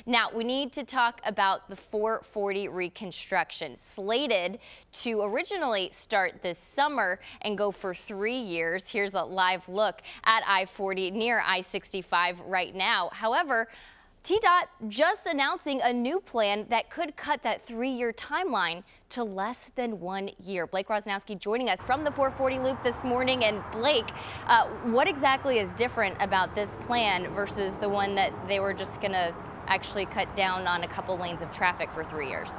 Now, we need to talk about the 440 reconstruction, slated to originally start this summer and go for 3 years. Here's a live look at I-40 near I-65 right now. However, TDOT just announcing a new plan that could cut that 3-year timeline to less than 1 year. Blake Rosnowski joining us from the 440 loop this morning. And Blake, what exactly is different about this plan versus the one that they were just going to actually cut down on a couple lanes of traffic for 3 years?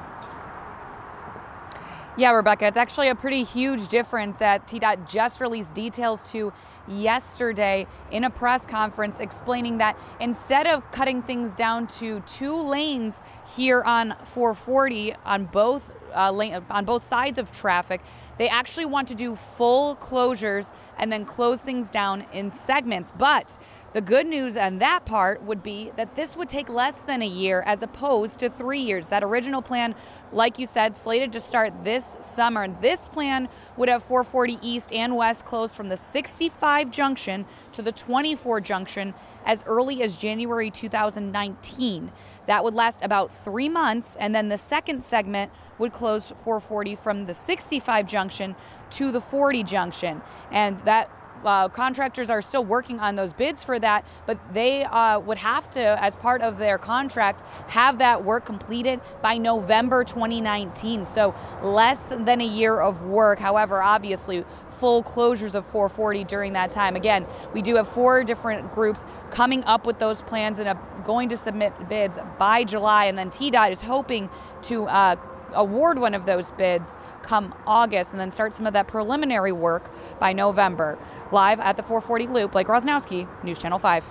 Yeah, Rebecca, it's actually a pretty huge difference that TDOT just released details to yesterday in a press conference, explaining that instead of cutting things down to 2 lanes here on 440 on both sides of traffic, they actually want to do full closures and then close things down in segments. But the good news on that part would be that this would take less than a year as opposed to 3 years. That original plan, like you said, slated to start this summer. And this plan would have 440 East and West closed from the 65 junction to the 24 junction as early as January 2019. That would last about 3 months, and then the second segment would close 440 from the 65 junction to the 40 junction. And that contractors are still working on those bids for that, but they would have to, as part of their contract, have that work completed by November 2019. So less than a year of work. However, obviously, full closures of 440 during that time. Again, we do have 4 different groups coming up with those plans and are going to submit bids by July, and then TDOT is hoping to award one of those bids come August and then start some of that preliminary work by November. Live at the 440 loop, Blake Rosnowski, News Channel 5.